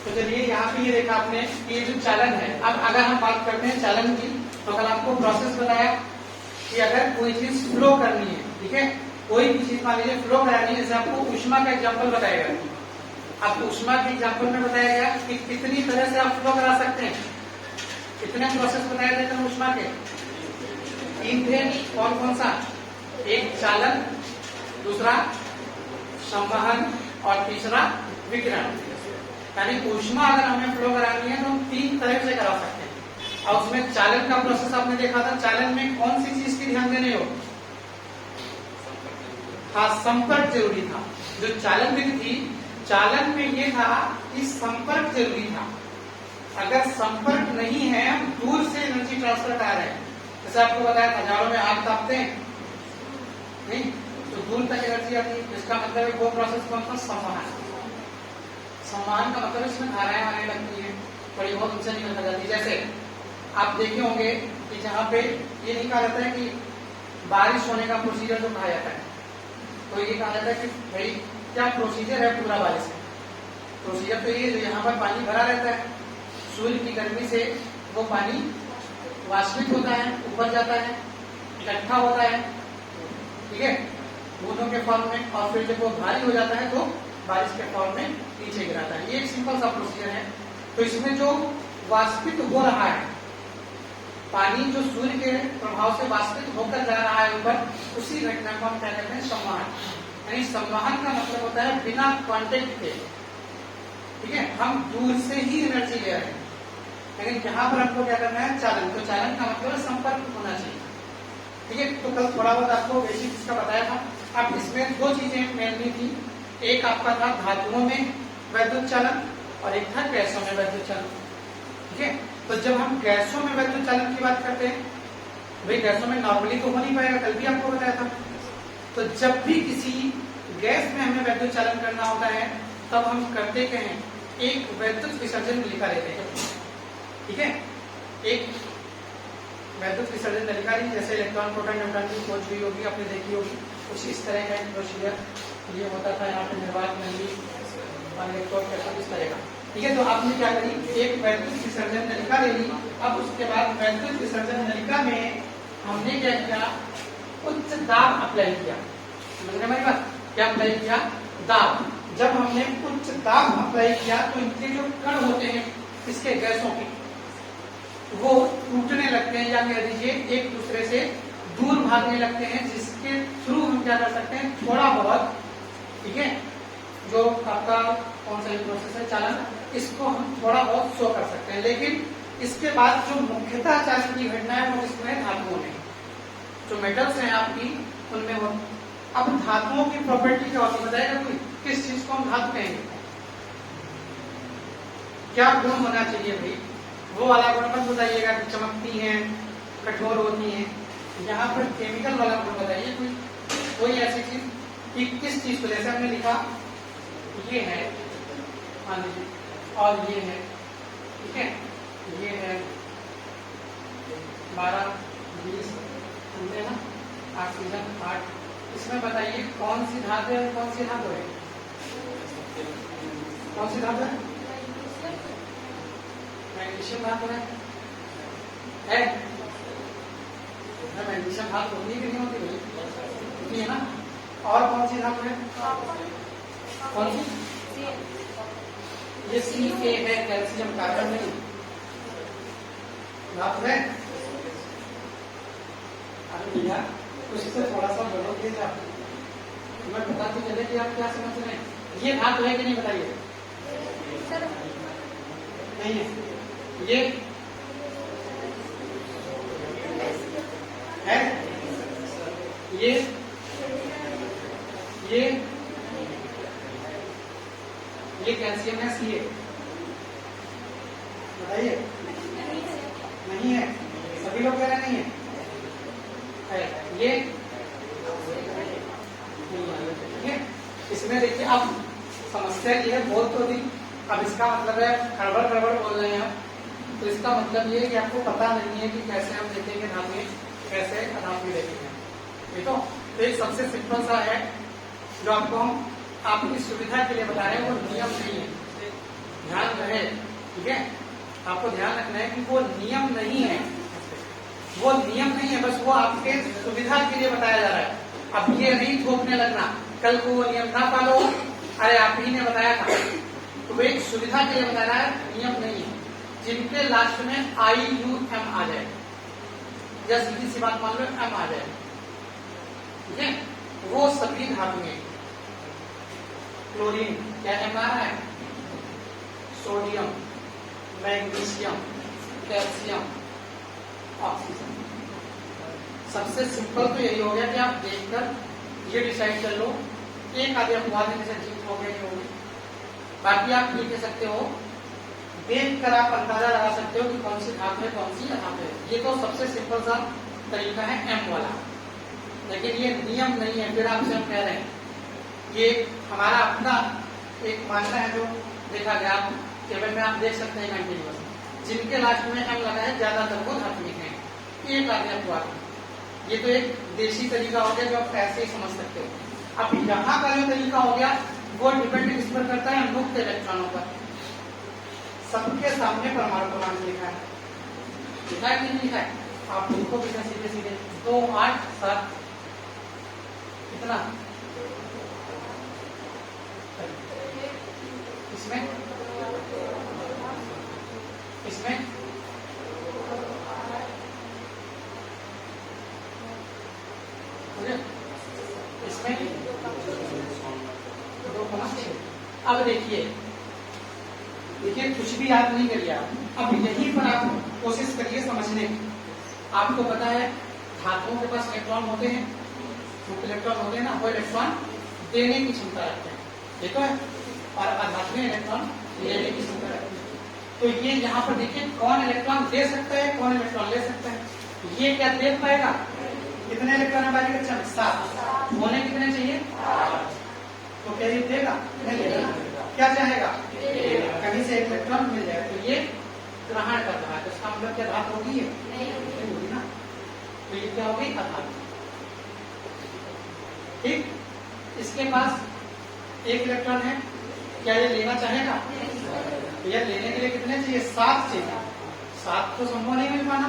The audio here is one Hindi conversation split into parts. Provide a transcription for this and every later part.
तो चलिए यहाँ पे ये देखा आपने कि ये जो चालन है, अब अगर हम बात करते हैं चालन की, तो कल आपको प्रोसेस बताया कि अगर कोई चीज फ्लो करनी है, ठीक है, कोई भी चीज मान लीजिए फ्लो करानी है, जैसे आपको ऊष्मा का एग्जाम्पल बताया गया, आपको ऊष्मा के एग्जाम्पल में बताया गया कि कितनी तरह से आप फ्लो करा सकते हैं, कितने प्रोसेस बताए गए थे ऊष्मा के, 3 थे। कौन कौन सा? एक चालन, दूसरा संवहन और तीसरा विकिरण। यानी ऊष्मा अगर हमें फ्लो करानी है तो हम 3 तरह से करा सकते हैं। और उसमें चालन का प्रोसेस आपने देखा था, चालन में कौन सी चीज की ध्यान देने हो? हाँ, संपर्क जरूरी था। जो चालन विधि थी, चालन में ये था कि संपर्क जरूरी था। अगर संपर्क नहीं है, हम दूर से एनर्जी ट्रांसफर कर रहे हैं, जैसे आपको बताया था जाड़ों में आग तापते हैं नहीं, तो दूर तक एनर्जी आती है, इसका मतलब है वो प्रोसेस कौन सा? संवहन। संवहन का मतलब इसमें धाराएं आने लगती है, थोड़ी बहुत उनसे निकल जाती है। जैसे आप देखे होंगे कि जहाँ पे ये नहीं कहा जाता है कि बारिश होने का प्रोसीजर जो कहा जाता है, तो ये कहा जाता है कि भाई क्या प्रोसीजर है पूरा बारिश का? प्रोसीजर तो ये यहाँ पर पानी भरा रहता है, सूर्य की गर्मी से वो पानी वाष्पित होता है, ऊपर जाता है, इकट्ठा होता है, ठीक है, बूंदों के फॉर्म में, और फिर जब वो भारी हो जाता है तो बारिश के फॉर्म में नीचे गिराता है। ये एक सिंपल सा प्रोसीजर है। तो इसमें जो वाष्पित हो रहा है पानी, जो सूर्य के प्रभाव से वाष्पित होकर जा रहा है ऊपर, उसी घटना को हम क्या कहते हैं? संवहन। यानी संवहन का मतलब होता है बिना कांटेक्ट के, ठीक है, हम दूर से ही एनर्जी ले रहे हैं। लेकिन यहाँ पर हमको क्या करना है? चालन। तो चालन का मतलब संपर्क होना चाहिए, ठीक है। तो कल थोड़ा बहुत आपको बेसिक इसका बताया था। अब इसमें 2 चीजें मेनली थी, एक आपका था धातुओं में वैद्युत चालन और एक था गैसों में वैद्युत चालन, ठीक है। तो जब हम गैसों में वैद्युत चालन की बात करते हैं, भाई गैसों में नॉर्मली तो हो नहीं पाएगा, कल भी आपको बताया था। तो जब भी किसी गैस में हमें वैद्युत चालन करना होता है, तब हम करते क्या हैं? एक वैद्युत विसर्जन नलिका लेते हैं, ठीक है। एक वैद्युत विसर्जन नलिका ली, जैसे इलेक्ट्रॉन प्रोटॉन न्यूट्रॉन की खोज हुई होगी, आपने देखी होगी, कुछ इस तरह का एक प्रोसीजर ये होता था। यहाँ पे निर्वात नली और इलेक्ट्रोड कैथोड इस तरह का, ठीक है। तो आपने क्या करी? एक वैद्युत विसर्जन नलिका ले ली। अब उसके बाद वैद्युत विसर्जन नलिका में हमने क्या किया? उच्च दाब अप्लाई किया। समझ रहे हमारी बात? क्या अप्लाई किया? दाब। जब हमने उच्च दाब अप्लाई किया तो इनके जो कण होते हैं इसके गैसों के, वो टूटने लगते हैं, या कह दीजिए एक दूसरे से दूर भागने लगते हैं, जिसके थ्रू हम क्या कर सकते हैं? थोड़ा बहुत, ठीक है, जो आपका कौन सा प्रोसेस है चालन, इसको हम थोड़ा बहुत शो कर सकते हैं। लेकिन इसके बाद जो मुख्यतः चालन की घटना है वो किसमें है? धातुओं में। जो मेटल्स हैं आपकी, उनमें हो। अब धातुओं की प्रॉपर्टी क्या होती है बताएगा कोई? किस चीज को हम धातु कहेंगे? क्या गुण होना चाहिए भाई? वो वाला गुण मत बताइएगा कि चमकती हैं, कठोर होती हैं। यहाँ पर केमिकल वाला गुण बताइए, कोई ऐसी चीज कि किस चीज को, जैसे हमने लिखा ये है मान लीजिए, और ये है, ठीक है, ये है 12 20 समझे ना, ऑक्सीजन 8। इसमें बताइए कौन सी धातु है, कौन सी धातु है? कौन सी धातु है? मैग्नीशियम धातु है। मैग्नीशियम धातु होती कि नहीं होती भाई? होती है ना। और कौन सी धातु है? कौन सी? ये Ca है, कैल्शियम, कार्बन नहीं धातु है। अरे भैया उससे थोड़ा सा बोलो प्लीज, आप मैं बता तो चले कि आप क्या समझ रहे हैं। ये धातु है कि नहीं बताइए? नहीं है। ये है, ये कैल्शियम है, Ca बताइए। नहीं है, सभी लोग कह रहे नहीं है। ये ठीक है। इसमें देखिए अब समस्या ये है, बोल तो दी, अब इसका मतलब है गड़बड़ गड़बड़ बोल रहे हैं आप, तो इसका मतलब ये है कि आपको पता नहीं है कि कैसे हम देखेंगे धातुएं, कैसे अधातुएं देखेंगे, ठीक है। तो एक सबसे सिंपल सा है जो आपको हम आपकी सुविधा के लिए बता रहे हैं, वो नियम नहीं है, ध्यान है, ठीक है, आपको ध्यान रखना है कि वो नियम नहीं है, वो नियम नहीं है, बस वो आपके सुविधा के लिए बताया जा रहा है। अब ये नहीं थोपने लगना कल को वो नियम ना पालो, अरे आप ही ने बताया था, तो वो एक सुविधा के लिए बता रहा है, नियम नहीं है। जिनके लास्ट में IUM आ जाए, या सीधी सी बात मान लो M आ जाए, ठीक है, वो सभी धातु में, क्लोरीन क्या M आ रहा है, सोडियम, मैग्नीशियम, कैल्शियम, ऑक्सीजन। सबसे सिंपल तो यही हो गया कि आप देखकर ये डिसाइड कर लो, एक आधे अपवाद में से जीत हो गया नहीं होगी। बाकी आप ये कह सकते हो, देखकर आप अंदाजा लगा सकते हो कि कौन सी धातु है, कौन सी अधातु है। ये तो सबसे सिंपल सा तरीका है M वाला, लेकिन ये नियम नहीं है। फिर आपसे हम कह रहे हैं, ये हमारा अपना एक मानना है जो देखा गया, आप टेबल में आप देख सकते हैं कंटिन्यूअस, जिनके लास्ट में M लगा है ज्यादातर वो धात्विक है, एक आधे अपवाद। ये तो एक देशी तरीका हो गया जो आप ऐसे ही समझ सकते हो। अब यहाँ का जो तरीका हो गया वो डिपेंड किस पर करता है, मुक्त इलेक्ट्रॉनों पर। सबके सामने परमाणु क्रमांक लिखा है, लिखा है कि नहीं लिखा है, आप उनको भी सीधे सीधे 2 8 7 कितना इसमें इसमें इसमें 2,6। अब देखिए कुछ भी याद नहीं करिए आप, अब यहीं पर आप कोशिश करिए समझने की। आपको पता है धातुओं के पास इलेक्ट्रॉन होते हैं, मुक्त इलेक्ट्रॉन होते हैं ना, वो इलेक्ट्रॉन देने की क्षमता रखते हैं, ये तो है, और अधातु में इलेक्ट्रॉन लेने की क्षमता रखते हैं। तो ये यहाँ पर देखिए कौन इलेक्ट्रॉन दे सकता है, कौन इलेक्ट्रॉन ले सकता है। ये क्या दे पाएगा, कितने इलेक्ट्रॉन हमारी कक्षा में 7, होने कितने चाहिए, तो क्या ये देगा, नहीं देगा, क्या चाहेगा, कहीं से एक इलेक्ट्रॉन मिल जाए, तो ये ग्रहण कर रहा है, तो इसका मतलब क्या धातु होगी, ये नहीं होगी ना, तो ये क्या होगी, अधातु। ठीक, इसके पास एक इलेक्ट्रॉन है, क्या ये लेना चाहेगा, तो ये लेने के लिए कितने चाहिए, 7 चाहिए। 7 तो संभव नहीं मिल पाना,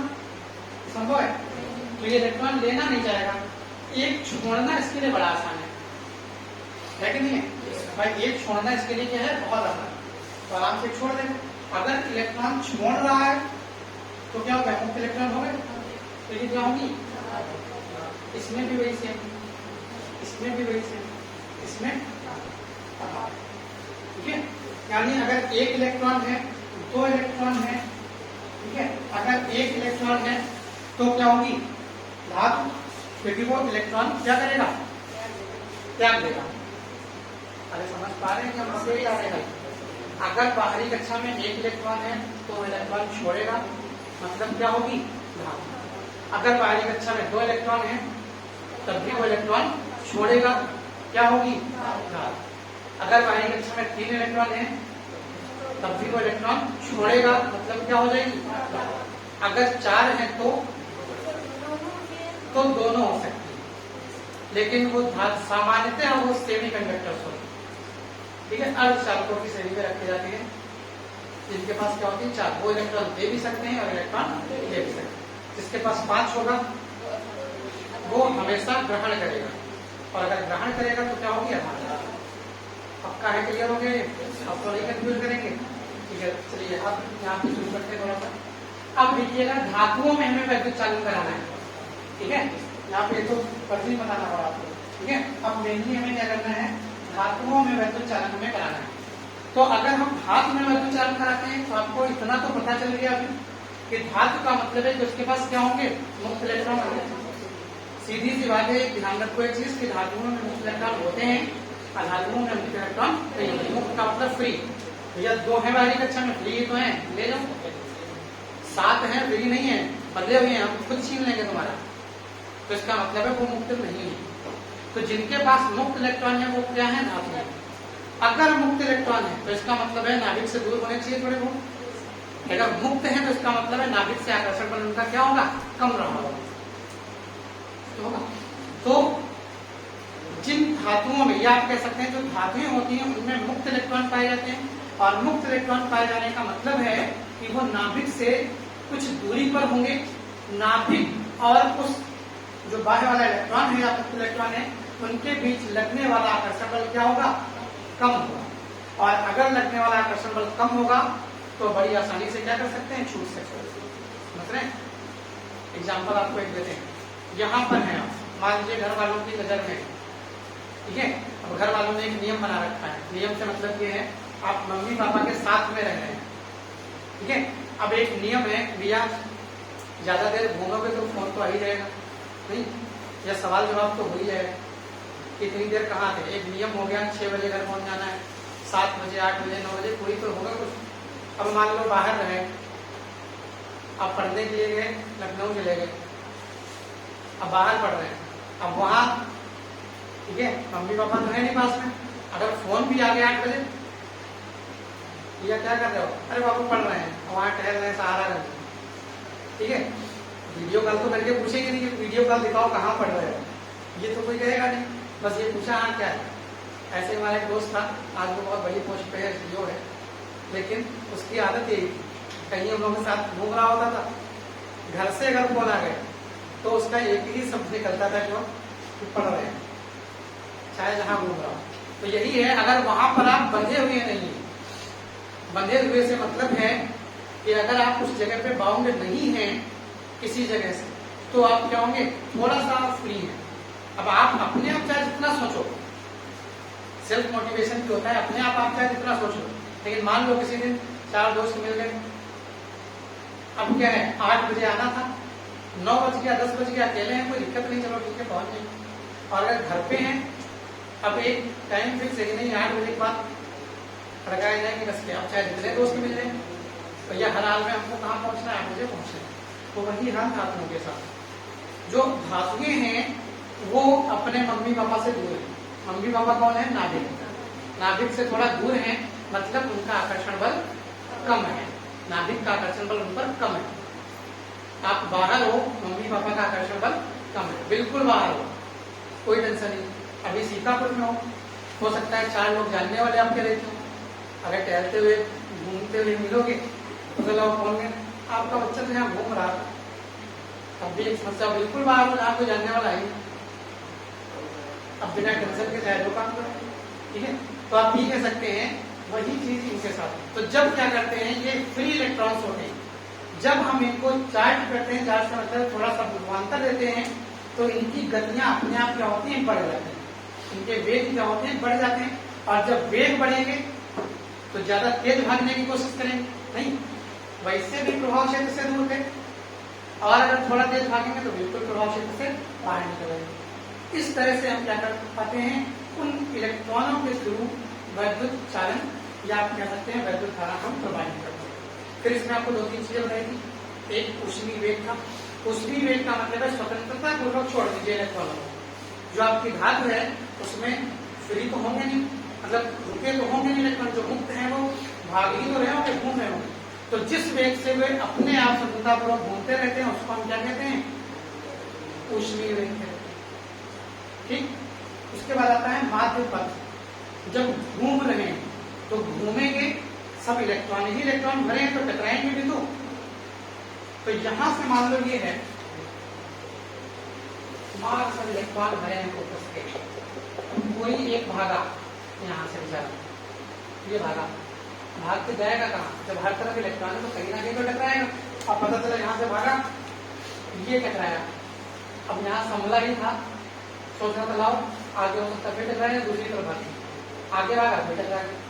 संभव है, तो ये इलेक्ट्रॉन लेना नहीं चाहेगा। एक छोड़ना इसके लिए बड़ा आसान है कि नहीं है भाई, एक छोड़ना इसके लिए क्या है, बहुत आसान, तो आराम से छोड़ देंगे। अगर इलेक्ट्रॉन छोड़ रहा है तो क्या होगा, मुक्त इलेक्ट्रॉन हो गए, तो ये क्या होगी, इसमें भी वही सेम, इसमें भी वही सेम, इसमें, ठीक है। यानी अगर एक इलेक्ट्रॉन है, 2 इलेक्ट्रॉन है, ठीक है, अगर एक इलेक्ट्रॉन है तो क्या होगी, धातु, क्योंकि वो इलेक्ट्रॉन क्या करेगा, त्याग देगा। अरे समझ पा रहे हैं कि हम से क्या रहेगा, अगर बाहरी कक्षा में एक इलेक्ट्रॉन है तो इलेक्ट्रॉन छोड़ेगा, मतलब क्या होगी, धातु। अगर बाहरी कक्षा में 2 इलेक्ट्रॉन है तब भी वो इलेक्ट्रॉन छोड़ेगा, क्या होगी, धातु। अगर बाहरी कक्षा में 3 इलेक्ट्रॉन है तब भी वो इलेक्ट्रॉन छोड़ेगा, मतलब क्या हो जाएगी, अगर 4 है तो दोनों हो सकती है, लेकिन वो सामान्यतः वो सेमीकंडक्टर्स होते हैं, ठीक है, अर्धचालकों की श्रेणी में रखे जाते हैं, जिनके पास क्या होती है 4, वो इलेक्ट्रॉन दे भी सकते हैं और इलेक्ट्रॉन ले भी सकते हैं। जिसके पास 5 होगा वो हमेशा ग्रहण करेगा, और अगर ग्रहण करेगा तो क्या होगी, अधातु। पक्का है, क्लियर हो गए, अब तो नहीं कंफ्यूज करेंगे, ठीक है। चलिए अब यहाँ पे शुरू करते हैं थोड़ा सा। अब देखिएगा धातुओं में हमें वैद्युत चालन कराना है, ठीक है, यहाँ पे तो पर्ची बताना पड़ा आपको, ठीक है। अब मेनली हमें क्या करना है, धातुओं में वैद्युत चालन हमें कराना है। तो अगर हम धातु में वैद्युत चालन कराते हैं तो आपको इतना तो पता चल गया अभी कि धातु का मतलब है कि उसके पास क्या होंगे, मुक्त इलेक्ट्रॉन होंगे। सीधी सी बात है, ध्यान रखो एक चीज कि धातुओं में मुक्त इलेक्ट्रॉन होते हैं, अधातुओं में मुक्त इलेक्ट्रॉन नहीं होते। मुक्त का मतलब फ्री, भैया 2 है बाहरी कक्षा में, फ्री तो है, ले जाओ। 7 है, फ्री नहीं है, बदले हुए हैं, हम खुद छीन लेंगे तुम्हारा, तो इसका मतलब है वो मुक्त नहीं है। तो जिनके पास मुक्त इलेक्ट्रॉन है वो क्या है, धातु है। अगर मुक्त इलेक्ट्रॉन है तो इसका मतलब है नाभिक से दूर होने चाहिए थोड़े बहुत। अगर मुक्त है तो इसका मतलब है नाभिक से आकर्षण बल उनका क्या होगा, कम रहा होगा। तो जिन धातुओं में, या आप कह सकते हैं जो धातुएं होती हैं उनमें मुक्त इलेक्ट्रॉन पाए जाते हैं, और मुक्त इलेक्ट्रॉन पाए जाने का मतलब है कि वो नाभिक से कुछ दूरी पर होंगे। नाभिक और उस जो बाहर वाला इलेक्ट्रॉन है या मुक्त इलेक्ट्रॉन है उनके बीच लगने वाला आकर्षण बल क्या होगा? कम होगा। और अगर लगने वाला आकर्षण बल कम होगा तो बड़ी आसानी से क्या कर सकते हैं? छूट सकते हैं। समझ रहे हैं? एग्जाम्पल आपको एक देते हैं। यहाँ पर है आप, मान लीजिए घर वालों की नजर में, ठीक है। अब घर वालों ने एक नियम बना रखा है। नियम से मतलब ये है आप मम्मी पापा के साथ में रह रहे हैं, ठीक है। अब एक नियम है भैया, ज्यादा देर घूमोगे तो फोन तो आ ही जाएगा, नहीं, या सवाल जवाब तो हो ही जाएगा। कितनी देर कहाँ थे? एक नियम हो गया 6 बजे घर पहुंच जाना है, 7 बजे 8 बजे 9 बजे कोई तो होगा कुछ। अब मान लो बाहर रहे, आप पढ़ने के लिए गए, लखनऊ चले गए, अब बाहर पढ़ रहे हैं, अब वहां ठीक है मम्मी पापा तो है नहीं पास में, अगर फोन भी आ गया 8 बजे, या क्या कर रहे हो? अरे बाबू पढ़ रहे हैं, वहां टहल रहे हैं सहारा रहे, ठीक है। वीडियो कॉल तो करके पूछेंगे नहीं कि वीडियो कॉल दिखाओ कहाँ पढ़ रहे हो, ये तो कोई कहेगा नहीं, बस ये पूछा हाँ क्या है। ऐसे हमारा एक दोस्त था, आज वो बहुत बड़ी पोस्ट पे है, सीईओ है, लेकिन उसकी आदत यही, कहीं हम लोगों के साथ घूम रहा होता था, घर से अगर फोन आ गए तो उसका एक ही शब्द निकलता था जो पढ़ रहे हैं, चाहे जहां घूम रहा हो। तो यही है, अगर वहां पर आप बंधे हुए नहीं, बंधे हुए से मतलब है कि अगर आप उस जगह पे बाउंड नहीं हैं किसी जगह से, तो आप क्या होंगे? थोड़ा सा फ्री है। अब आप अपने आप चाहे जितना सोचो, सेल्फ मोटिवेशन भी होता है, अपने आप चाहे जितना सोचो, लेकिन मान लो किसी दिन 4 दोस्त मिल गए, अब क्या है 8 बजे आना था, 9 बज गया 10 बज गया, अकेले हैं कोई दिक्कत नहीं, चलो ठीक है पहुंच जाएंगे। और अगर घर पे हैं, अब एक टाइम फिक्स है कि नहीं 8 बजे के बाद लगाए जाएंगे बस के, अब चाहे जितने दोस्त मिल जाए, तो यह हर हाल में हमको कहाँ पहुंचना है? 8 बजे पहुंचना है। तो वही हाल धातुओं के साथ, जो धातुएं हैं वो अपने मम्मी पापा से दूर है। मम्मी पापा कौन है? नाभिक। नाभिक से थोड़ा दूर है, मतलब उनका आकर्षण बल कम है, नाभिक का आकर्षण बल उन पर कम है। आप बाहर हो, मम्मी पापा का आकर्षण बल कम है, बिल्कुल बाहर हो, कोई टेंशन नहीं। अभी सीतापुर में हो सकता है 4 लोग जानने वाले आपके रहते हो, अगर टहलते हुए घूमते हुए मिलोगे तो चलो फोन में आपका बच्चा तो यहाँ घूम रहा था, अब भी एक समस्या, बिल्कुल बाहर हो, आपको जानने वाला है, अब बिना टेंशन के चाहे काम करो, ठीक है। तो आप ये कह सकते हैं वही चीज इनके साथ। तो जब क्या करते हैं, ये फ्री इलेक्ट्रॉन्स होते हैं, जब हम इनको चार्ज करते हैं, चार्ज का मतलब थोड़ा सा विभवांतर देते हैं, तो इनकी गतियां अपने आप क्या होती हैं? बढ़ जाती हैं, इनके वेग क्या होते हैं? बढ़ जाते हैं। और जब वेग बढ़ेंगे तो ज्यादा तेज भागने की कोशिश करेंगे, नहीं, वैसे भी प्रभाव क्षेत्र से दूर थे, और अगर थोड़ा तेज भागेंगे तो बिल्कुल प्रभाव क्षेत्र से बाहर निकलेंगे। इस तरह से हम क्या कर पाते हैं? उन इलेक्ट्रॉनों के थ्रू वैद्युत चालन, या आप कह सकते हैं वैद्युत धारा हम प्रवाहित करते हैं। फिर इसमें आपको 2-3 चीजें बताई थी। एक ऊष्मीय वेग था, ऊष्मीय वेग का मतलब है स्वतंत्रता पूर्वक छोड़ दीजिए इलेक्ट्रॉनों को। जो आपकी धातु है उसमें फ्री तो होंगे नहीं, मतलब रुके तो होंगे नहीं इलेक्ट्रॉन, जो मुक्त है वो भाग ही तो रहे होंगे, घूम रहे होंगे। तो जिस वेग से वे अपने आप स्वतंत्रतापूर्वक घूमते रहते हैं उसको हम क्या कहते हैं? ऊष्मीय वेग कहते हैं, ठीक। उसके बाद आता है माध्य पथ। जब घूम रहे हैं तो घूमेंगे, सब इलेक्ट्रॉन ही इलेक्ट्रॉन भरे हैं तो टकराएंगे भी तो यहां से मान लो ये है, मार सब इलेक्ट्रॉन भरे हैं फोकस के, कोई एक भागा यहाँ से बेचारा, ये भागा भाग के जाएगा कहाँ? जब हर तरफ इलेक्ट्रॉन है तो कहीं ना कहीं तो टकराएगा। अब पता चला यहाँ से भागा, ये टकराया, अब यहाँ संभला ही था, सोचना था लाओ आगे हो सकता फिर टकराएगा, दूसरी तरफ भागी, आगे भागा फिर टकराएगा।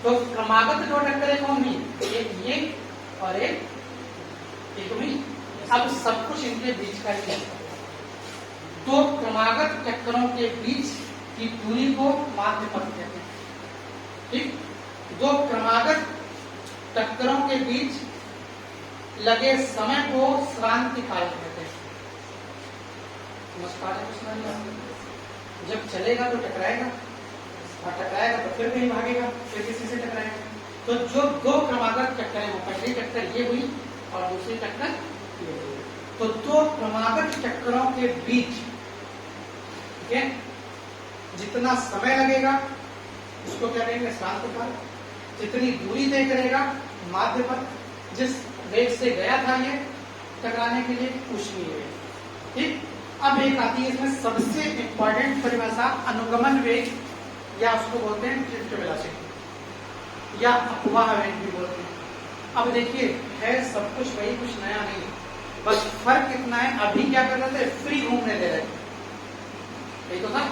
तो क्रमागत जो टक्करें कौन हुई? एक ये और एक हुई। अब सब कुछ इनके बीच का ही है। तो क्रमागत चक्करों के बीच की दूरी को माध्य पथ कहते हैं, ठीक। दो क्रमागत चक्करों के बीच लगे समय को श्रांति काल कहते हैं। नमस्कार है, जब चलेगा तो टकराएगा, और टकराएगा तो फिर कहीं भागेगा, फिर किसी से टकराएगा। तो जो 2 क्रमागत चक्करें हो, पहली टक्कर ये हुई और दूसरी टक्कर ये हुई, तो 2 क्रमागत चक्करों के बीच, ठीक है, जितना समय लगेगा उसको क्या कहेंगे? श्रांति काल। जितनी दूरी तय करेगा माध्य पथ, जिस वेग से गया था ये टकराने के लिए, ऊष्मीय वेग। ठीक, अब एक आती है इसमें सबसे इंपॉर्टेंट परिभाषा, अनुगमन वेग, या उसको बोलते हैं ड्रिफ्ट वेलोसिटी, या अपवाह वेग भी बोलते हैं। अब देखिए है सब कुछ वही, कुछ नया नहीं है, बस फर्क कितना है, अभी क्या कर रहे थे, फ्री घूमने दे रहे थे, यही तो था।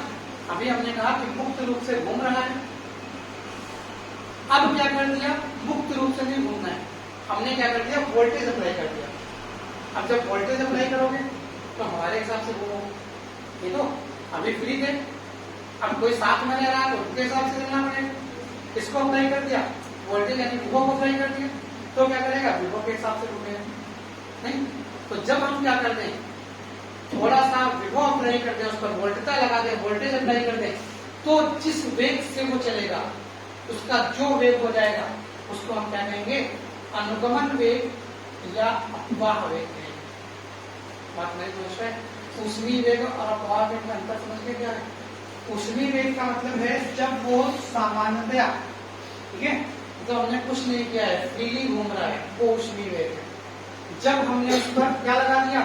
अभी हमने कहा कि मुक्त रूप से घूम रहा है, अब क्या कर दिया, मुक्त रूप से नहीं घूमना है, हमने क्या कर दिया, वोल्टेज अप्लाई कर दिया। अब जब वोल्टेज अप्लाई करोगे तो हमारे हिसाब से घूमो, ये तो अभी फ्री थे, अब कोई साथ में रह रहा है तो उनके हिसाब से चलना पड़ेगा। इसको अप्लाई कर दिया, वोल्टेज यानी विभव को अप्लाई कर दिया, तो क्या करेगा, विभव के हिसाब से घूमेगा। नहीं, तो जब हम क्या कर दें, थोड़ा सा विभव अप्लाई कर दें, उस पर वोल्टता लगा दें, वोल्टेज अप्लाई कर दें, तो जिस वेग से वो चलेगा उसका जो वेग हो जाएगा उसको हम क्या कहेंगे, अनुगमन वेग या अपवाह वेग कहेंगे। बात नहीं समझ रहे? ऊष्मीय वेग और अपवाह वेग में अंतर समझ के क्या है? ऊष्मीय वेग का मतलब है जब वो सामान्यतया, ठीक है, जब हमने कुछ नहीं किया है, फ्रीली घूम रहा है, वो ऊष्मीय वेग है। जब हमने उस पर क्या लगा दिया,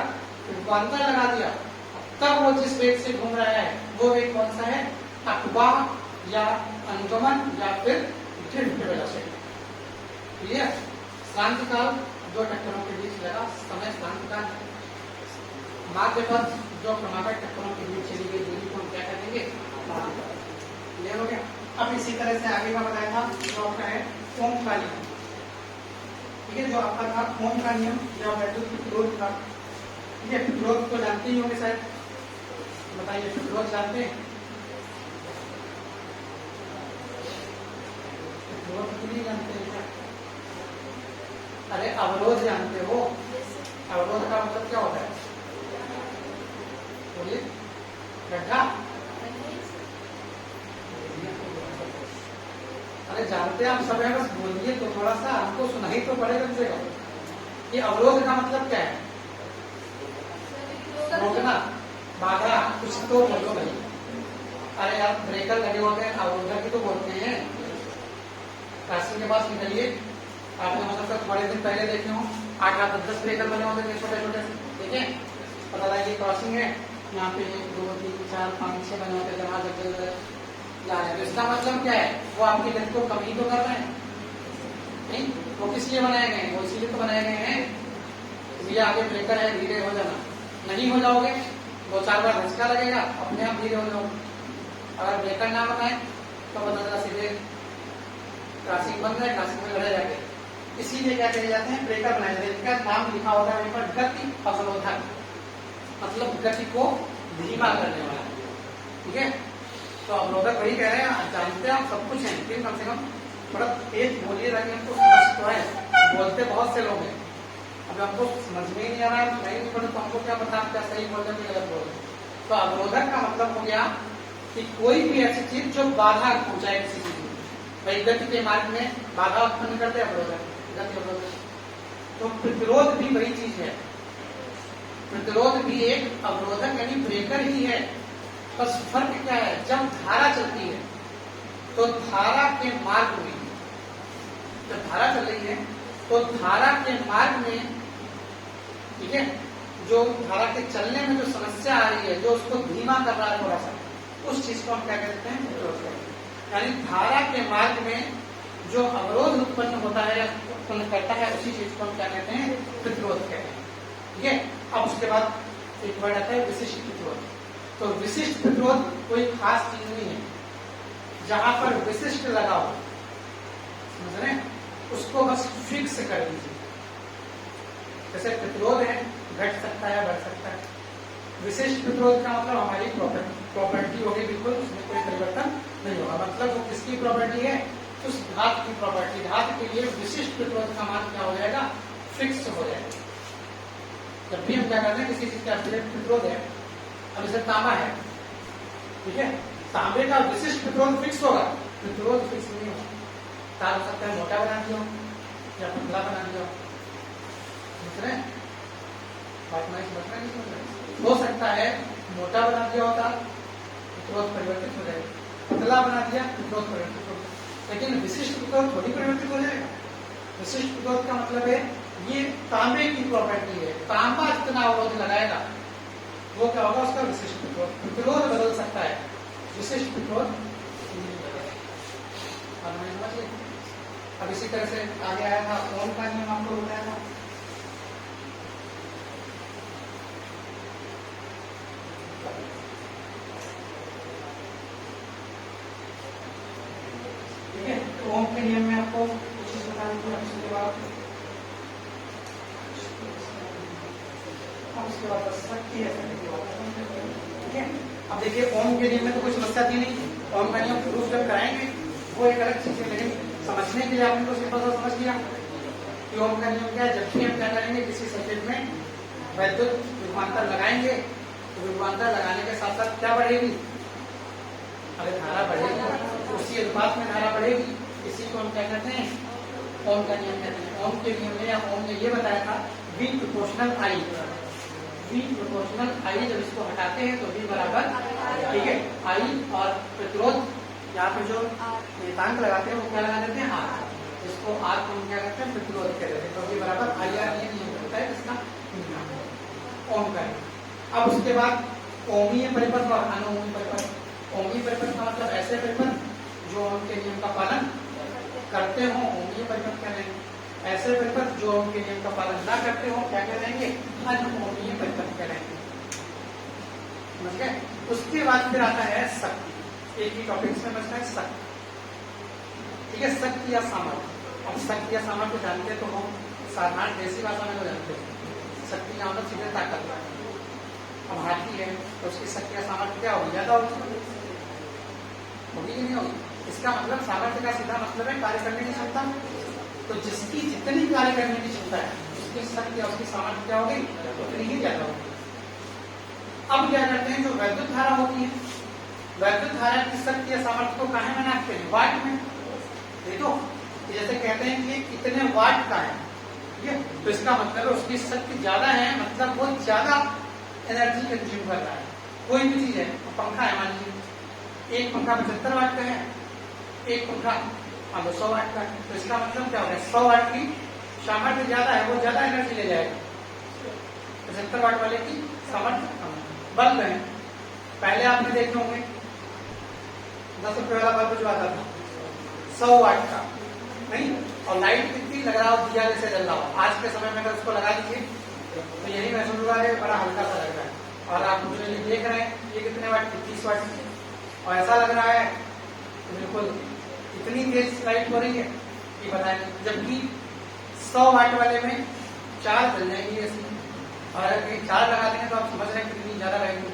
रूपांतर लगा दिया, तब वो जिस वेग से घूम रहा है वो वेग कौन सा है, अपवाह या अनुगमन या फिर ड्रिफ्ट वेलोसिटी। ठीक है, शांतिकाल दो टक्करों के बीच लगा समय शांतिकाल है। माध्य पथ जो क्रमागत टक्करों के बीच चली गई दूरी को हम क्या करेंगे, माध्य पथ। क्लियर हो गया? अब इसी तरह से आगे का बताया था जो आपका है ओम का नियम, ठीक है, जो आपका था ओम का नियम या वैद्युत प्रतिरोध का। ठीक है, प्रतिरोध को जानते ही होंगे शायद, बताइए प्रतिरोध जानते हैं? प्रतिरोध नहीं जानते हैं क्या? अरे अवरोध जानते हो? अवरोध का मतलब क्या होता है, बोलिए, गड्ढा। अरे जानते हैं आप सब है, बस बोलिए तो थोड़ा सा, हमको सुनाई तो पड़ेगा कम से कम। ये अवरोध का मतलब क्या है, रोकना, बाधा, कुछ तो बोलो भाई। अरे यार ब्रेकर लगे होते हैं, अवरोधक ही तो बोलते हैं। राशन के पास निकलिए, आपने हो सकता है थोड़े दिन पहले देखे हो, 8-8 10 ब्रेकर बने होते थे छोटे छोटे, देखे, पता लगा ये क्रॉसिंग है, यहाँ पे 1 2 3 4 5 6 बने होते जमा जगह जा रहे हैं। तो इसका मतलब क्या है, वो आपकी गति को कम ही तो कर रहे हैं, नहीं, वो किस लिए बनाए गए हैं, वो इसीलिए तो बनाए गए हैं, इसलिए आगे ब्रेकर है, धीरे हो जाना, नहीं हो जाओगे 2-4 बार धक्का लगेगा, अपने आप धीरे हो जाओगे। अगर ब्रेकर ना बनाए तो पता चला सीधे क्रॉसिंग बंद है, क्रॉसिंग में लड़े जाके, इसीलिए क्या करे जाते हैं, ब्रेकर बनाए जाते हैं। इनका नाम लिखा होता है पर गति अवरोधक, मतलब गति को धीमा करने वाला। ठीक है, तो अवरोधक वही कह रहे हैं, जानते हैं आप सब कुछ है, लेकिन कम से कम थोड़ा तेज बोलिए ताकि हमको समझ तो आए। बोलते बहुत से लोग हैं, अब हमको समझ में ही नहीं आ रहा है, नहीं पढ़े तो हमको क्या पता आप क्या सही बोल रहे हैं गलत बोल रहे हैं। तो अवरोधक का मतलब हो गया कि कोई भी ऐसी चीज जो बाधा पहुंचाए किसी चीज में, भाई गति के मार्ग में बाधा उत्पन्न करते हैं अवरोधक, गति अवरोधक। तो प्रतिरोध भी वही चीज है, प्रतिरोध भी एक अवरोधक यानी ब्रेकर ही है। बस फर्क क्या है, जब धारा चलती है तो धारा के मार्ग में, जब धारा चल रही है तो धारा के मार्ग में, ठीक है, जो धारा के चलने में जो समस्या आ रही है, जो उसको धीमा कर रहा है थोड़ा सा, उस चीज को हम क्या कहते हैं, प्रतिरोध कहते हैं। यानी धारा के मार्ग में जो अवरोध उत्पन्न होता है, उत्पन्न करता है, उसी चीज को हम क्या कहते हैं, प्रतिरोध कहते हैं। ठीक है, अब उसके बाद एक वर्ड आता है विशिष्ट प्रतिरोध। तो विशिष्ट प्रतिरोध कोई खास चीज नहीं है, जहां पर विशिष्ट लगा हो, समझ रहे हैं, उसको बस फिक्स कर दीजिए। जैसे प्रतिरोध है, घट सकता है, बढ़ सकता है। विशिष्ट प्रतिरोध का मतलब हमारी प्रॉपर्टी होगी, बिल्कुल उसमें कोई परिवर्तन नहीं होगा। मतलब वो किसकी प्रॉपर्टी है, उस धातु की प्रॉपर्टी। धातु के लिए विशिष्ट प्रतिरोध का मान क्या हो जाएगा, फिक्स हो जाएगा। जब भी हम क्या करते हैं, किसी चीज का प्रतिरोध है, अब जैसे तांबा है, ठीक है, तांबे का विशिष्ट प्रतिरोध फिक्स होगा, प्रतिरोध फिक्स नहीं होगा। तार हो सकता है मोटा बना दिया या पतला बना दिया, समझ रहे हैं बात, नहीं समझ रहे, नहीं समझ रहे। हो सकता है मोटा बना दिया होता, प्रतिरोध परिवर्तित हो जाएगा, पतला बना दिया, प्रतिरोध परिवर्तित हो जाएगा। लेकिन विशिष्ट प्रतिरोध थोड़ी परिवर्तित हो जाएगा। विशिष्ट प्रतिरोध का मतलब है ये तांबे की प्रॉपर्टी है, तांबा जितना अवरोध लगाएगा वो क्या होगा, उसका विशिष्ट प्रतिरोध। प्रतिरोध बदल सकता है, विशिष्ट प्रतिरोध नहीं बदलेगा। अब इसी तरह से आगे आया था ओम का नियम, आपको बताया था। ठीक है, तो ओम के नियम में आपको कुछ चीज बता दी थी। उसके बाद शक्ति है, ठीक है। अब देखिए ओम के नियम में तो कोई समस्या थी नहीं, ओम का नियम प्रूफ जब कराएंगे वो एक अलग चीज है, लेकिन समझने के लिए आपने तो सिंपल सा समझ लिया कि ओम का नियम क्या है। जब भी हम क्या करेंगे, किसी सर्किट में वैद्युत विभवांतर लगाएंगे तो विभवांतर लगाने के साथ साथ क्या बढ़ेगी, अगर धारा बढ़ेगी उसी अनुपात में धारा बढ़ेगी। इसी को हम क्या कहते हैं, ओम का नियम कहते हैं। ओम के नियम में या ओम ने ये बताया था V proportional I, V proportional I, जब इसको हटाते हैं तो V बराबर, ठीक है, I और प्रतिरोध यहाँ पे जो नियतांक लगाते हैं वो क्या लगा देते हैं, R। इसको R को हम क्या करते हैं, प्रतिरोध कहते हैं। तो V बराबर IR ये नियम होता है इसका ओम का। अब उसके बाद ओमीय परिपथ और अनोमीय परिपथ। ओमीय परिपथ का मतलब ऐसे परिपथ जो ओम के नियम का पालन करते हो, ओमीय परिपथ कहलाएंगे। ऐसे परिपथ जो ओम के नियम का पालन ना करते हो क्या कहलाएंगे, अनओमीय परिपथ कहलाएंगे। समझ गए। उसके बाद फिर आता है शक्ति, एक ही टॉपिक से समझना है शक्ति, ठीक है, शक्ति या सामर्थ्य। अब शक्ति या सामर्थ्य जानते तो हम साधारण देसी भाषा में तो जानते हैं, शक्ति का मतलब सीधे ताकत। अब हाथी है तो उसकी शक्ति या सामर्थ्य क्या होगी, ज्यादा होगी कि नहीं होगी। इसका मतलब सामर्थ्य का सीधा मतलब है कार्य करने की क्षमता। तो जिसकी जितनी कार्य करने की क्षमता है उसकी शक्ति और उसकी सामर्थ्य क्या होगी, उतनी ही ज्यादा होगी। अब क्या करते हैं, जो वैद्युत धारा होती है, वैद्युत धारा की शक्ति या सामर्थ्य को कहाँ में नापते हैं, वाट में। देखो जैसे कहते हैं कि कितने वाट का है, ठीक है, तो इसका मतलब है उसकी शक्ति ज्यादा है, मतलब वो ज्यादा एनर्जी कंज्यूम कर रहा है। कोई भी चीज है, पंखा है मान लीजिए, एक पंखा 75 वाट का है, एक पंखा 100 वाट का है। तो इसका मतलब क्या हो रहा है, 100 वाट की सामर्थ्य ज्यादा है, वो ज्यादा एनर्जी ले जाएगा। 75 वाट वाले की सामर्थ्य कम है। बल्ब है, पहले आपने देखे होंगे 10 रुपए वाला बल्ब जो आता था 100 वाट का, नहीं, और लाइट कितनी लग रहा हो, दिया जैसे जल रहा हो। आज के समय में अगर उसको लगा दीजिए तो यही महसूस हुआ है, बड़ा हल्का सा लग रहा है। और आप मुझे ये देख रहे हैं ये कितने वाट की, 30 वाट की, और ऐसा लग रहा है तो बिल्कुल इतनी तेज लाइट हो रही है कि बताएं। जबकि 100 वाट वाले में 4 जल जाएंगी ऐसी, और अगर 4 लगा देंगे तो आप समझ रहे हैं कितनी ज्यादा रहेगी।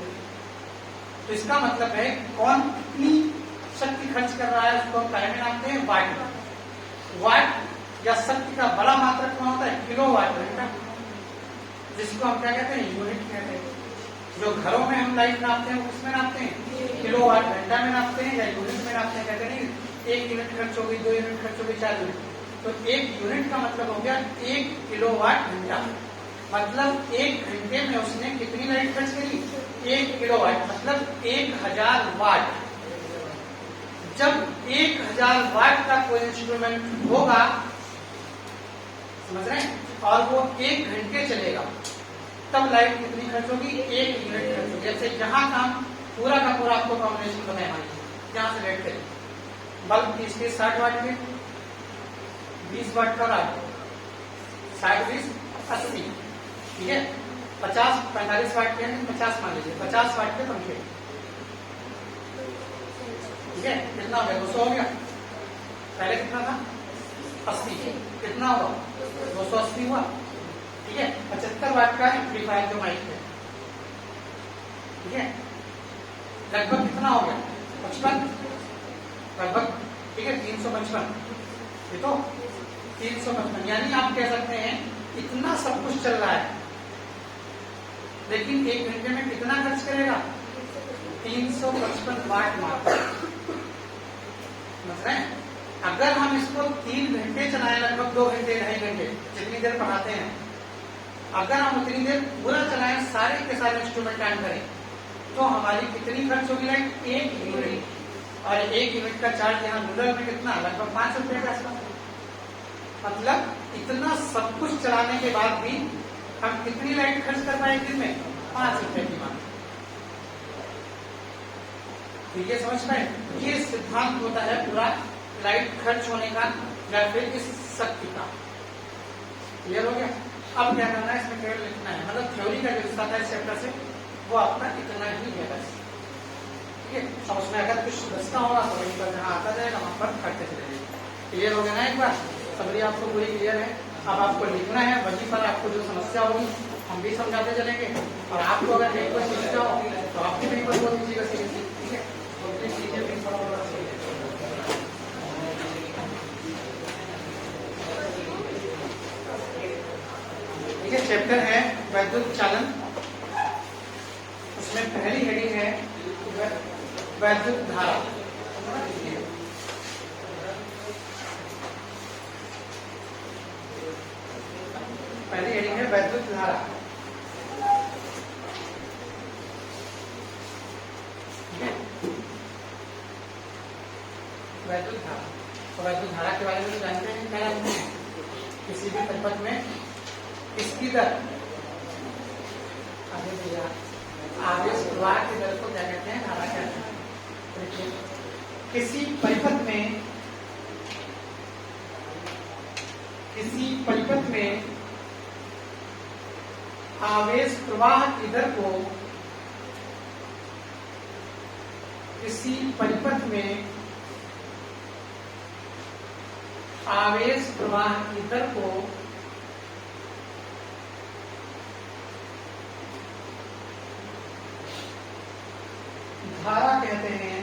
तो इसका मतलब है कौन कितनी शक्ति खर्च कर रहा है उसको हम काय में नापते हैं, वाट में। वाट या शक्ति का बड़ा मात्रक कौन होता है, किलो वाट घंटा, जिसको हम क्या कहते हैं, यूनिट कहते हैं। जो घरों में हम लाइट नापते हैं उसमें नापते हैं, किलो वाट घंटा में नापते हैं या यूनिट में नापते हैं। कहते नहीं 1 यूनिट खर्च होगी, 2 यूनिट खर्च होगी, 4 यूनिट। तो 1 यूनिट का मतलब हो गया 1 किलोवाट घंटा, मतलब 1 घंटे में उसने कितनी लाइट खर्च करी, 1 किलोवाट, मतलब 1000 वाट। जब 1000 वाट का कोई इंस्ट्रूमेंट होगा, समझ रहे हैं, और वो 1 घंटे चलेगा, तब लाइट कितनी खर्च होगी, 1 यूनिट खर्च होगी। जैसे यहाँ का पूरा का पूरा आपको कॉम्बिनेशन बताया, मान लीजिए यहाँ से रेट करें, बल्ब 30 के 60 वाट के, 20 वाट का रात, 60 20 80, ठीक है, 50 45 वाट के, 50 मान लीजिए, 50 वाट के पंखे, ठीक है, कितना हो गया, 200 हो गया। पहले कितना था, 80, कितना हुआ, 280 हुआ, ठीक है। 75 वाट का एम्पलीफायर जो माइक है, ठीक है, लगभग कितना हो गया, 55 लगभग, ठीक है, 355, ये तो 355, यानी आप कह सकते हैं इतना सब कुछ चल रहा है, लेकिन 1 घंटे में कितना खर्च करेगा, 355 वाट मात्र। समझ रहे हैं। अगर हम इसको 3 घंटे चलाएं, लगभग 2 घंटे 2.5 घंटे जितनी देर पढ़ाते हैं, अगर हम उतनी देर पूरा चलाएं, सारे के सारे इंस्ट्रूमेंट ऑन करें, तो हमारी कितनी खर्च होगी लाइट, 1 यूनिट। और 1 यूनिट का चार्ज यहाँ रूरल में कितना, लगभग 5 रुपए का आसपास। मतलब इतना सब कुछ चलाने के बाद भी हम कितनी लाइट खर्च कर पाए दिन में, 5 रुपए की मात्र। तो ये समझ पाए, ये सिद्धांत होता है पूरा लाइट खर्च होने का या फिर इस शक्ति का। क्लियर हो गया। अब क्या करना है, इसमें केवल लिखना है, मतलब थ्योरी का जो हिस्सा था इस चैप्टर से वो आपका इतना ही है बस। ठीक है, अब उसमें अगर कुछ बचता होगा तो वहीं पर जहाँ आता जाएगा वहां पर करते चले जाएंगे। क्लियर हो गया ना, एक बार समझिए आपको पूरी क्लियर है। अब आपको लिखना है, वहीं पर आपको जो समस्या होगी हम भी समझाते चलेंगे, और आपको अगर कहीं पर समस्या हो तो आपकी कहीं पर बोल दीजिएगा सीरियसली। ठीक है, ठीक है। चैप्टर है वैद्युत चालन, उसमें पहली हेडिंग है वैद्युत धारा। पहली हेडिंग है वैद्युत धारा। वैद्युत धारा, तो वैद्युत धारा के बारे में जानते हैं, क्या जानते हैं, किसी भी परिपथ में इसकी दर, आवेश प्रवाह की दर को क्या कहते हैं, धारा कहते हैं। देखिए, किसी परिपथ में आवेश प्रवाह की दर को, किसी परिपथ में आवेश प्रवाह की दर को धारा कहते हैं।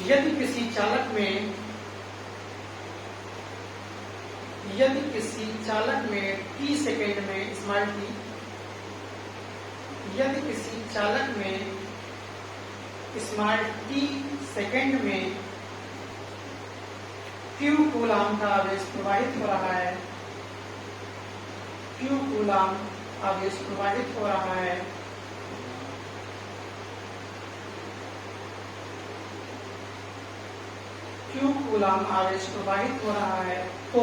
यदि किसी चालक में t सेकेंड में स्मॉल t, यदि किसी चालक में स्मॉल t सेकेंड में Q कूलाम का आवेश प्रवाहित हो रहा है, Q कूलाम आवेश प्रवाहित हो रहा है, Q कूलाम आवेश प्रवाहित हो रहा है, तो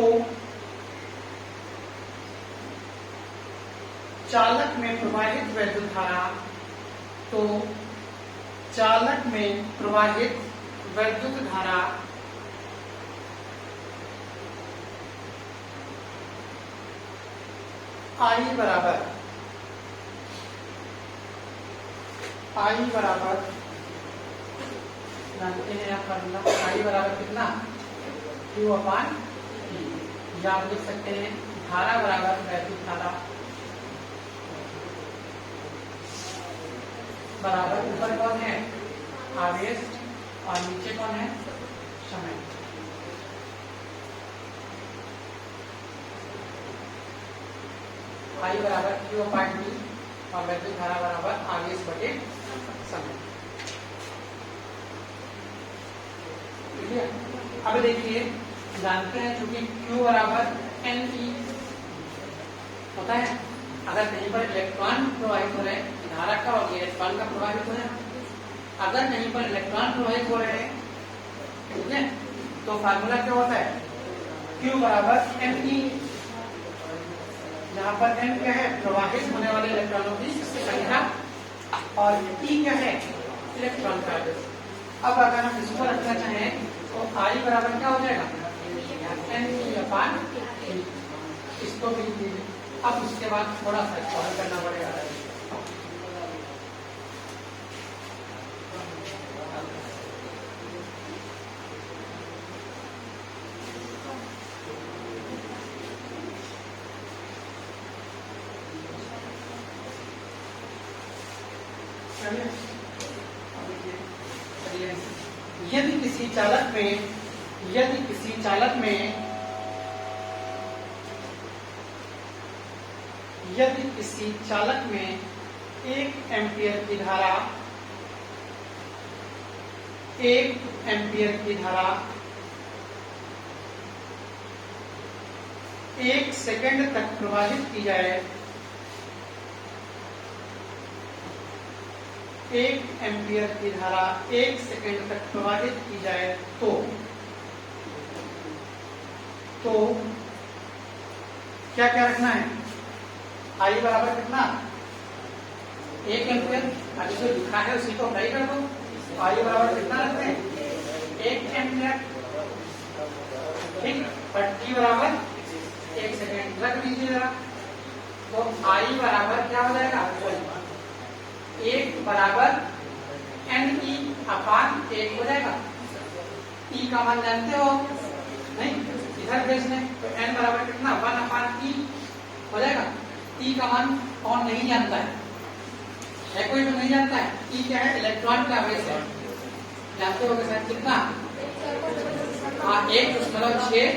चालक में प्रवाहित वैद्युत धारा, तो चालक में प्रवाहित वैद्युत धारा I बराबर जानते हैं आप फॉर्मूला, I बराबर कितना, Q अपान T, या आप लिख सकते हैं धारा बराबर वैद्युत धारा बराबर, ऊपर कौन है, आवेश, और नीचे कौन है, समय। I बराबर Q अपान T और वैद्युत धारा बराबर आवेश बटे समय। ठीक है, अब देखिए जानते हैं चूंकि Q बराबर NE होता है, अगर कहीं पर इलेक्ट्रॉन प्रवाहित हो रहे हैं, धारा का और इलेक्ट्रॉन का प्रवाहित हो रहा है, अगर कहीं पर इलेक्ट्रॉन प्रवाहित हो रहे हैं, ठीक है, तो फार्मूला क्या होता है, Q बराबर ME, यहाँ पर M क्या है, प्रवाहित होने वाले इलेक्ट्रॉनों की संख्या, और E क्या है, इलेक्ट्रॉन का आवेश। अब अगर हम इसको रखना चाहें तो I बराबर क्या हो जाएगा, NE अपान E, इसको भी लिख दीजिए। अब उसके बाद थोड़ा सा इसको हल करना पड़ेगा। यदि किसी चालक में 1 एम्पियर की धारा 1 1 सेकंड तक प्रवाहित की जाए 1 एम्पियर की धारा 1 सेकंड तक प्रवाहित की जाए तो क्या क्या रखना है? आई बराबर कितना? 1 एम्पियर। अभी जो लिखा है उसी को अप्लाई कर दो। आई बराबर कितना रखते हैं? 1 एम्पियर। ठीक। और टी बराबर 1 सेकेंड रख दीजिए जरा। तो आई बराबर क्या हो जाएगा? 1 बराबर एन ई अपान 1 हो जाएगा। ई का मान जानते हो? नहीं, इधर भेजने तो एन बराबर कितना? 1 अपान ई हो जाएगा। ई का मान कौन नहीं जानता है? कोई तो नहीं जानता है। ई क्या है? इलेक्ट्रॉन का आवेश है। जानते हो शायद कितना? 1.6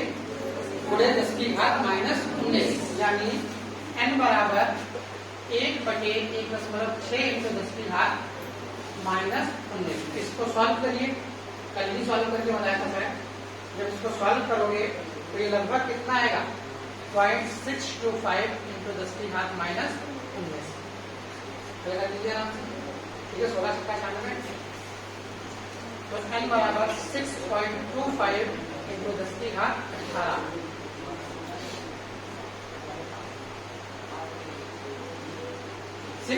गुणे 10 की घात -19 यानी एन बराबर 1/1.6 इंटू 10 की घात -19। इसको सॉल्व करिए। कल ही सॉल्व करके बताया था मैं। जब इसको सॉल्व करोगे तो ये लगभग कितना आएगा? 0.625 इंटू 10 की घात -19 लीजिए आराम से। ठीक है, 16 छक्का 96। तो एन बराबर 6.25 इंटू 10 की घात 18।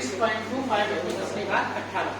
इंटू 10 की घात 18।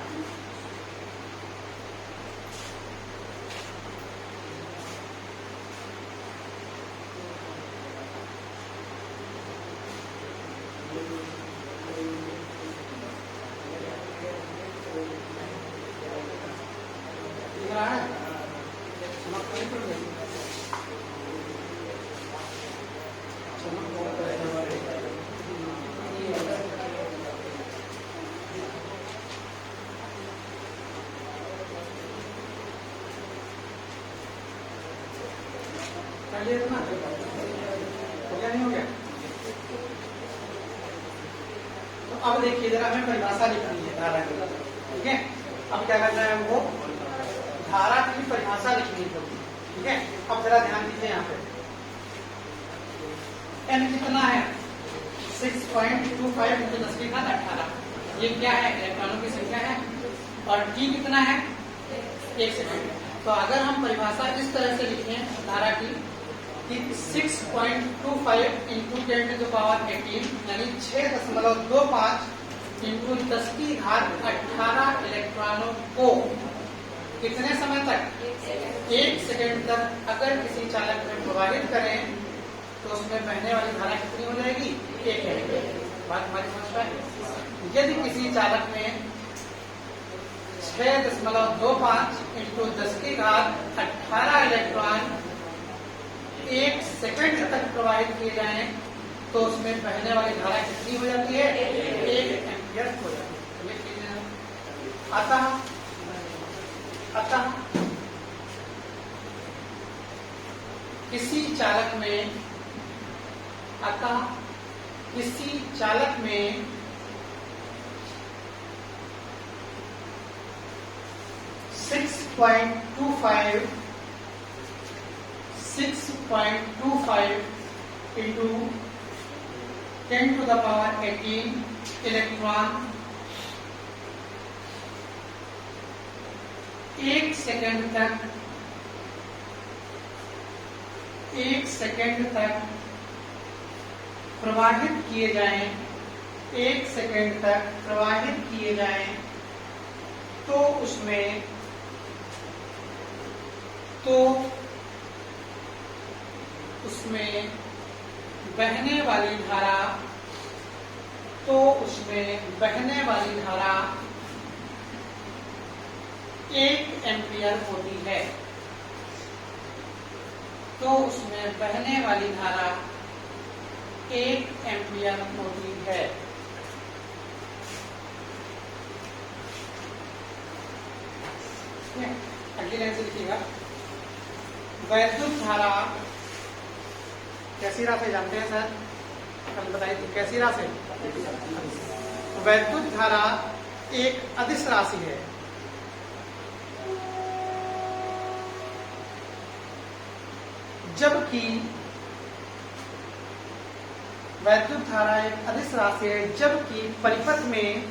नहीं हो गया? तो अब देखिए जरा हमें परिभाषा लिखनी है धारा की। ठीक है, अब क्या करना है हमको? धारा की परिभाषा लिखनी होगी। ठीक है, अब जरा ध्यान दीजिए यहाँ पे। एन कितना है? 6.25 इंटू 10 की घात 18। ये क्या है? इलेक्ट्रॉनों की संख्या है। और टी कितना है? 1 सेकंड। तो अगर हम परिभाषा इस तरह से लिखें धारा की कि 6.25 इंटू 10⁻18 यानी 6.25 इंटू 10 की घात 18 इलेक्ट्रॉनों को कितने समय तक? 1 सेकंड तक अगर किसी चालक में प्रवाहित करें तो उसमें बहने वाली धारा कितनी हो जाएगी? 1 एम्पियर। बात हमारी समझ पाए? यदि किसी चालक में 6.25 इंटू 10 की घात 18 इलेक्ट्रॉन 1 सेकंड तक प्रवाहित किए जाएं तो उसमें बहने वाली धारा कितनी हो जाती है? 1 एम्पियर हो जाती है। अतः किसी चालक में 6.25 इंटू 10⁻18 इलेक्ट्रॉन 1 सेकंड तक प्रवाहित किए जाएं, 1 सेकंड तक प्रवाहित किए जाएं तो उसमें बहने वाली धारा 1 एम्पियर होती है। तो उसमें बहने वाली धारा 1 एम्पियर होती है। अगली लाइन से लिखिएगा। वैद्युत धारा कैसी राशि जानते हैं सर? कल बताइए तो कैसी राशि? वैद्युत धारा एक अदिश राशि है। वैद्युत धारा एक अदिश राशि है जबकि परिपथ में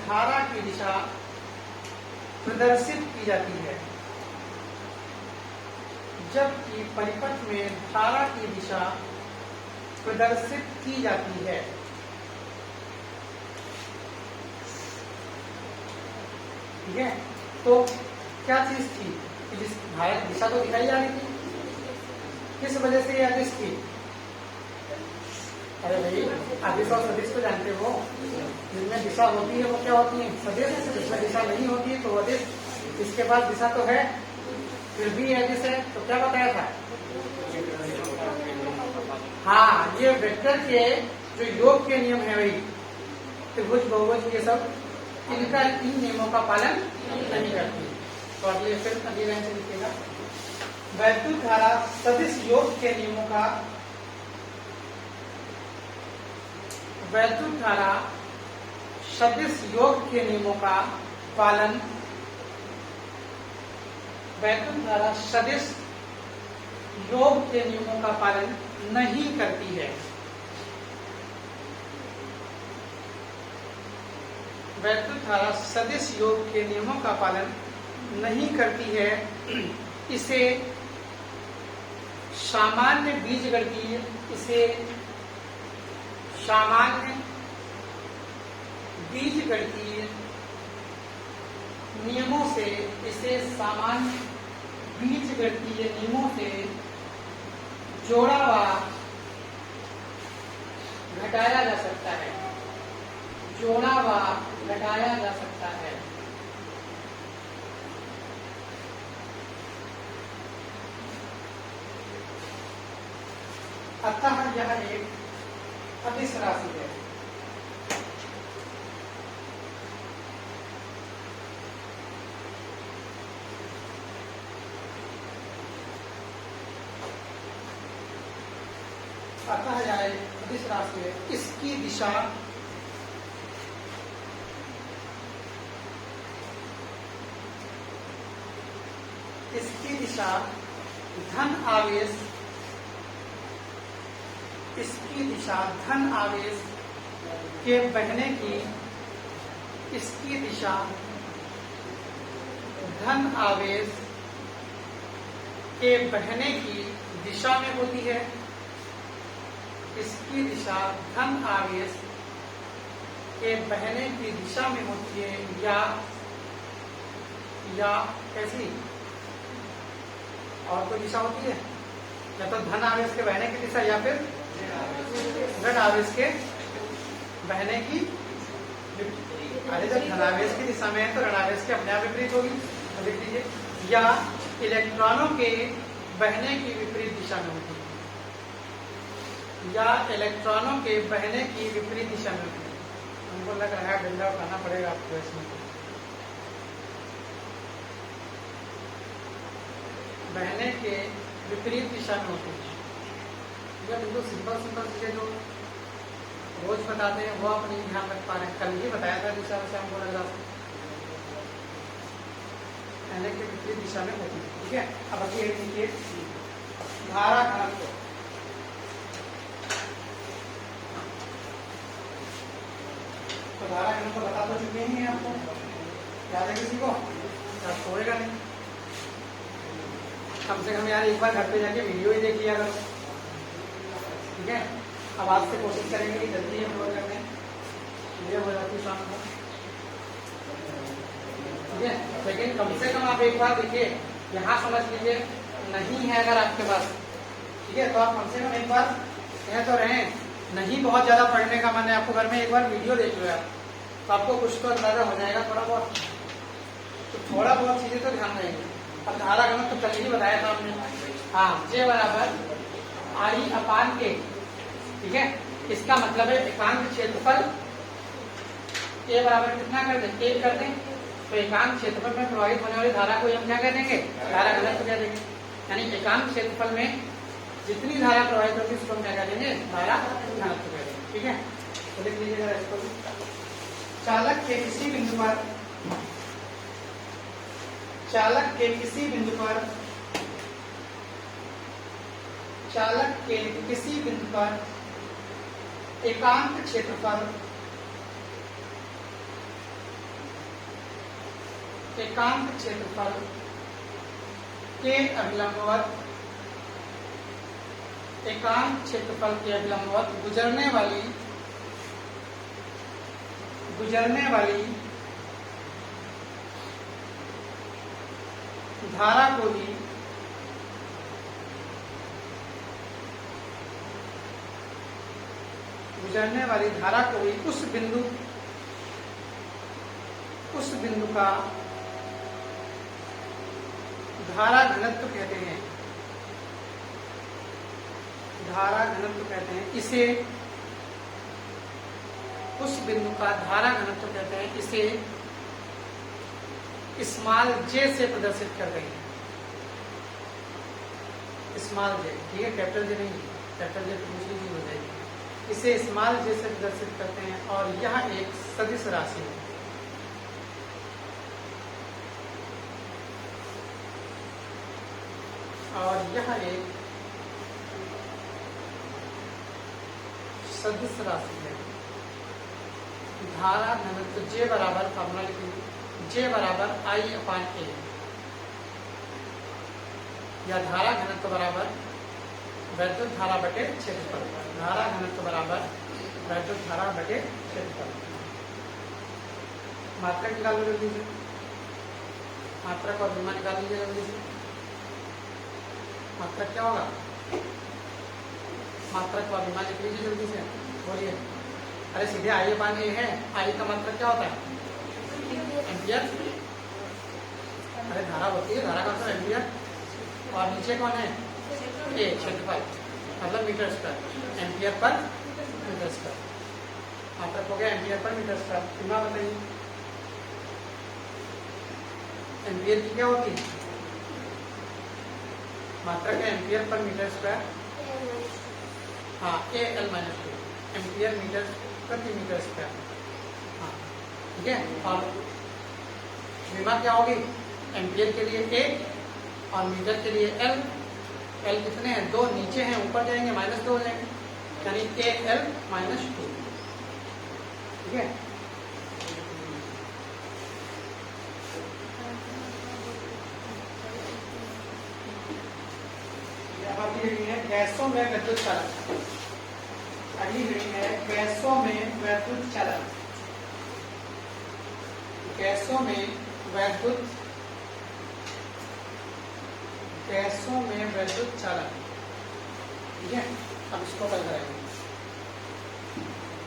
धारा की दिशा प्रदर्शित की जाती है। जबकि परिपथ में धारा की दिशा प्रदर्शित की जाती है। ठीक है, तो क्या चीज थी कि जिस धारा की दिशा तो दिखाई जा रही थी, किस वजह से ये अदिश थी? अरे भाई, अदिश और सदिश को जानते हो, जिनमें दिशा होती है वो क्या होती है? सदिश। जिसमें दिशा नहीं होती है तो अदिश। इसके पास दिशा तो है फिर भी अदिश है, तो क्या बताया था? हाँ, ये वेक्टर के जो योग के नियम है, वही त्रिभुज बहुभुज ये सब, इनका इन नियमों का पालन नहीं करती। तो अगले फिर अगली लाइन से लिखेगा, वैद्युत धारा सदिश योग के नियमों का सदिश योग के नियमों का पालन नहीं करती है। वैद्युत धारा सदिश योग के नियमों का पालन नहीं करती है। इसे सामान्य बीजगणितीय नियमों से जोड़ा व घटाया जा सकता है। अतः यह एक अदिश राशि है। अदिश राशि है। इसकी दिशा धन आवेश के बहने की दिशा में होती है। इसकी दिशा धन आवेश के बहने की दिशा में होती है, या कैसी और कोई दिशा होती है? या तो धन आवेश के बहने की दिशा या फिर ऋण आवेश के बहने की। अरे जब धनावेश की दिशा में है तो ऋणावेश के अपने आप विपरीत होगी, तो लिख लीजिए, या इलेक्ट्रॉनों के बहने की विपरीत दिशा में होती है। हमको लग रहा है डंडा उठाना पड़ेगा आपको इसमें। बहने के विपरीत दिशा में होती है। बिल्कुल सिंपल चीजें जो रोज बताते हैं वो आप नहीं ध्यान रख पा रहे हैं। कल ही बताया था दिशा से हमको लग रहा था बहने के विपरीत दिशा में होती है। ठीक है, अब अभी लिखिए धारा घनत्व। तो धारा घनत्व बता तो चुके ही हैं आपको, याद है किसी को? आप छोड़ेगा नहीं, कम से कम यार एक बार घर पे जाके वीडियो ही देख लिया करो। ठीक है, अब आज से कोशिश करेंगे कि जल्दी अपलोड करने ये हो जाती शाम को। ठीक है, लेकिन कम से कम आप एक बार देखिए, यहाँ समझ लीजिए नहीं है अगर आपके पास, ठीक है, तो आप कम से कम एक बार कह तो रहे, नहीं बहुत ज्यादा पढ़ने का मन है आपको, घर में एक बार वीडियो देख लो यार, तो आपको कुछ तो अंदाजा हो जाएगा थोड़ा बहुत। तो थोड़ा बहुत चीजें तो ध्यान रहेंगे। अब धारा घनत्व तो कल ही बताया था हमने, हाँ, J बराबर I/K। ठीक है, इसका मतलब है एकांक क्षेत्रफल A बराबर कितना कर दें? 1 कर दें, तो एकांक क्षेत्रफल में प्रवाहित होने वाली धारा को हम क्या कह देंगे? धारा घनत्व कह देंगे। यानी एकांक क्षेत्रफल में जितनी धारा प्रवाहित होगी उसको हम क्या कह देंगे? धारा घनत्व कह देंगे। ठीक है, तो लिख लीजिएगा इसको। चालक के किसी बिंदु पर चालक के किसी बिंदु पर चालक के किसी बिंदु पर एकांक क्षेत्रफल के अभिलंबवत गुजरने वाली धारा को ही उस बिंदु का धारा घनत्व कहते हैं। इसे उस बिंदु का धारा घनत्व कहते हैं। इसे स्मॉल जे से प्रदर्शित करते हैं। स्मॉल जे, ठीक है, कैपिटल जे नहीं, कैपिटल जे दूसरी चीज हो जाएगी। इसे स्मॉल जे से प्रदर्शित करते हैं और यह एक सदिश राशि है। और यह एक सदिश राशि है। धारा घनत्व J बराबर, फॉर्मूला लिखेंगे, J बराबर I/A, या धारा घनत्व बराबर वैद्युत धारा बटे क्षेत्रफल। धारा घनत्व बराबर वैद्युत धारा बटे क्षेत्रफल। मात्रा निकाल लो जल्दी से, मात्रा को अभिमान निकाल लीजिए जल्दी से। मात्रा क्या होगा? मात्रा को अभिमान लिख लीजिए जल्दी से, बोलिए। अरे सीधे I/A है, I का मात्रा क्या होता है? एम्पियर। अरे धारा होती है, धारा का मतलब एम्पियर। और नीचे कौन है? ए, क्षेत्रफल, मतलब metre square, ampere per metre square. मात्रक हो गया एम्पियर पर मीटर स्क्वायर। सीमा बताइए, एम्पियर की क्या होती है मात्रक? है एम्पियर पर मीटर स्क्वायर। हाँ, AL-2, एम्पियर मीटर प्रति मीटर स्क्वायर। हाँ, ठीक है। और सीमा क्या होगी? एम्पियर के लिए A और मीटर के लिए L। L कितने हैं? 2 नीचे हैं, ऊपर जाएंगे -2 हो जाएंगे, यानी AL-2, ठीक है। अगली रीडिंग है गैसों में विद्युत चालन। अगली रीडिंग है गैसों में विद्युत चालन। गैसों में विद्युत चालन, ठीक है। अब इसको कल करेंगे।